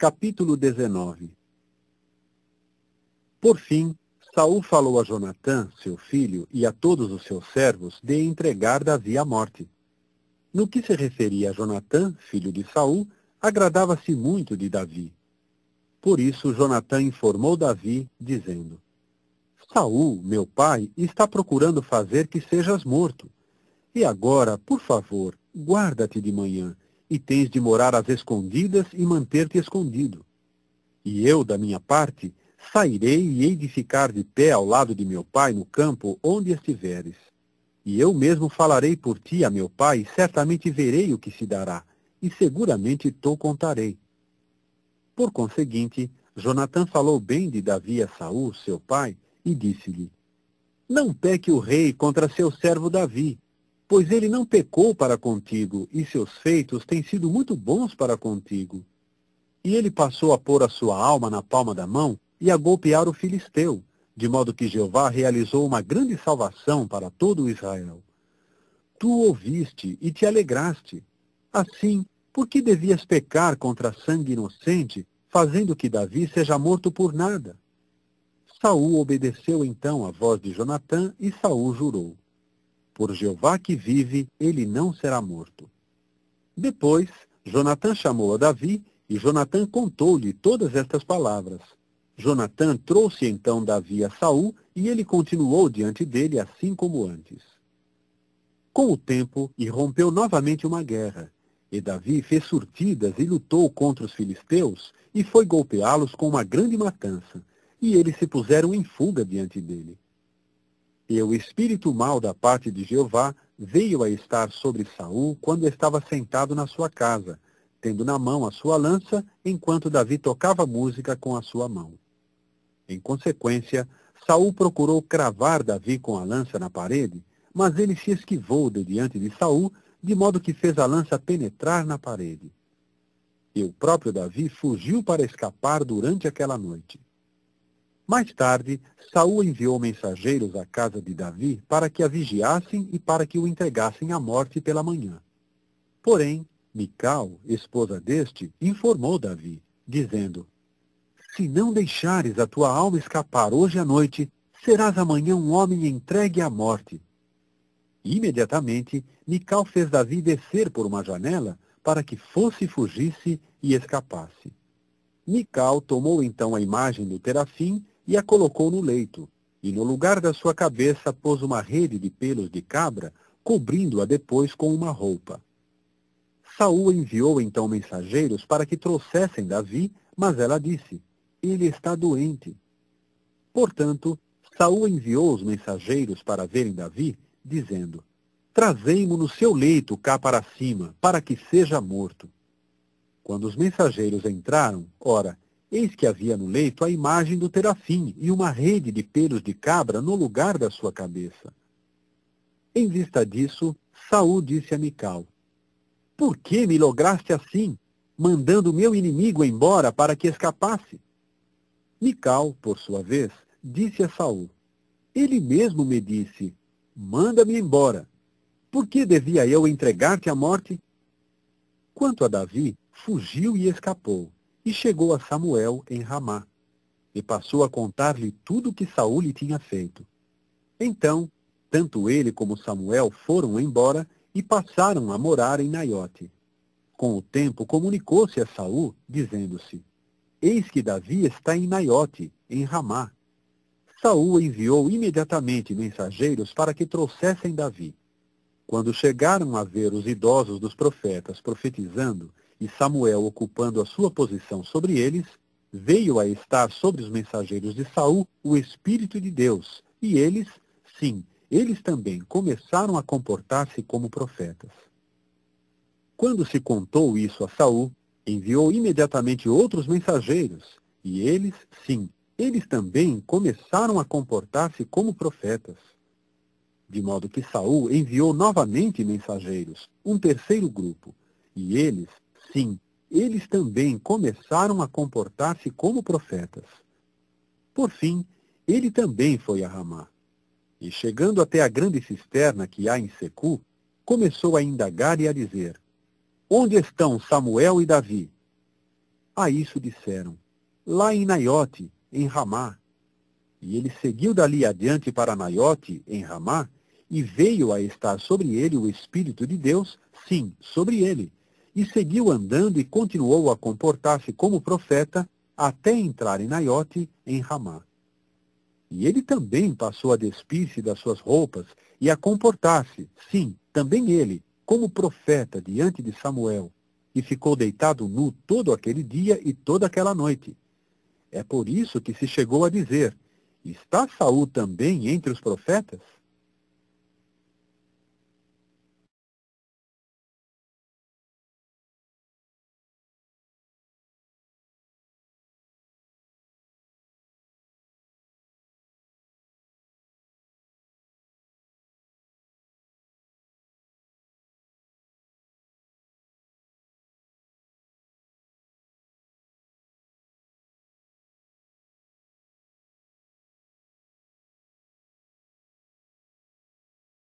Capítulo 19. Por fim, Saul falou a Jonatã, seu filho, e a todos os seus servos de entregar Davi à morte. No que se referia a Jonatã, filho de Saul, agradava-se muito de Davi. Por isso Jonatã informou Davi, dizendo: Saul, meu pai, está procurando fazer que sejas morto. E agora, por favor, guarda-te de manhã, e tens de morar às escondidas e manter-te escondido. E eu, da minha parte, sairei e hei de ficar de pé ao lado de meu pai no campo onde estiveres. E eu mesmo falarei por ti a meu pai, e certamente verei o que se dará, e seguramente te contarei. Por conseguinte, Jonatã falou bem de Davi a Saul, seu pai, e disse-lhe: Não peque o rei contra seu servo Davi, pois ele não pecou para contigo, e seus feitos têm sido muito bons para contigo. E ele passou a pôr a sua alma na palma da mão e a golpear o filisteu, de modo que Jeová realizou uma grande salvação para todo o Israel. Tu ouviste e te alegraste. Assim, por que devias pecar contra sangue inocente, fazendo que Davi seja morto por nada? Saul obedeceu então à voz de Jonatã, e Saul jurou: Por Jeová que vive, ele não será morto. Depois, Jonatã chamou a Davi, e Jonatã contou-lhe todas estas palavras. Jonatã trouxe então Davi a Saul, e ele continuou diante dele assim como antes. Com o tempo, irrompeu novamente uma guerra, e Davi fez surtidas e lutou contra os filisteus, e foi golpeá-los com uma grande matança, e eles se puseram em fuga diante dele. E o espírito mau da parte de Jeová veio a estar sobre Saul quando estava sentado na sua casa, tendo na mão a sua lança, enquanto Davi tocava música com a sua mão. Em consequência, Saul procurou cravar Davi com a lança na parede, mas ele se esquivou de diante de Saul, de modo que fez a lança penetrar na parede. E o próprio Davi fugiu para escapar durante aquela noite. Mais tarde, Saul enviou mensageiros à casa de Davi para que a vigiassem e para que o entregassem à morte pela manhã. Porém, Mical, esposa deste, informou Davi, dizendo: Se não deixares a tua alma escapar hoje à noite, serás amanhã um homem entregue à morte. Imediatamente, Mical fez Davi descer por uma janela para que fosse, fugisse e escapasse. Mical tomou então a imagem do terafim e a colocou no leito, e no lugar da sua cabeça pôs uma rede de pelos de cabra, cobrindo-a depois com uma roupa. Saul enviou então mensageiros para que trouxessem Davi, mas ela disse: Ele está doente. Portanto, Saul enviou os mensageiros para verem Davi, dizendo: Trazei-mo no seu leito cá para cima, para que seja morto. Quando os mensageiros entraram, ora, eis que havia no leito a imagem do terafim e uma rede de pelos de cabra no lugar da sua cabeça. Em vista disso, Saul disse a Mical: Por que me lograste assim, mandando meu inimigo embora para que escapasse? Mical, por sua vez, disse a Saul: Ele mesmo me disse: Manda-me embora. Por que devia eu entregar-te à morte? Quanto a Davi, fugiu e escapou, e chegou a Samuel em Ramá, e passou a contar-lhe tudo o que Saul lhe tinha feito. Então, tanto ele como Samuel foram embora e passaram a morar em Naiote. Com o tempo comunicou-se a Saul, dizendo-se: Eis que Davi está em Naiote, em Ramá. Saul enviou imediatamente mensageiros para que trouxessem Davi. Quando chegaram a ver os idosos dos profetas profetizando e Samuel ocupando a sua posição sobre eles, veio a estar sobre os mensageiros de Saul o Espírito de Deus, e eles, sim, eles também começaram a comportar-se como profetas. Quando se contou isso a Saul, enviou imediatamente outros mensageiros, e eles, sim, eles também começaram a comportar-se como profetas. De modo que Saul enviou novamente mensageiros, um terceiro grupo, e eles, sim, eles também começaram a comportar-se como profetas. Por fim, ele também foi a Ramá. E chegando até a grande cisterna que há em Secu, começou a indagar e a dizer: Onde estão Samuel e Davi? A isso disseram: lá em Naiote, em Ramá. E ele seguiu dali adiante para Naiote, em Ramá, e veio a estar sobre ele o Espírito de Deus, sim, sobre ele, e seguiu andando e continuou a comportar-se como profeta, até entrar em Naiote, em Ramá. E ele também passou a despir-se das suas roupas e a comportar-se, sim, também ele, como profeta diante de Samuel, e ficou deitado nu todo aquele dia e toda aquela noite. É por isso que se chegou a dizer: está Saul também entre os profetas?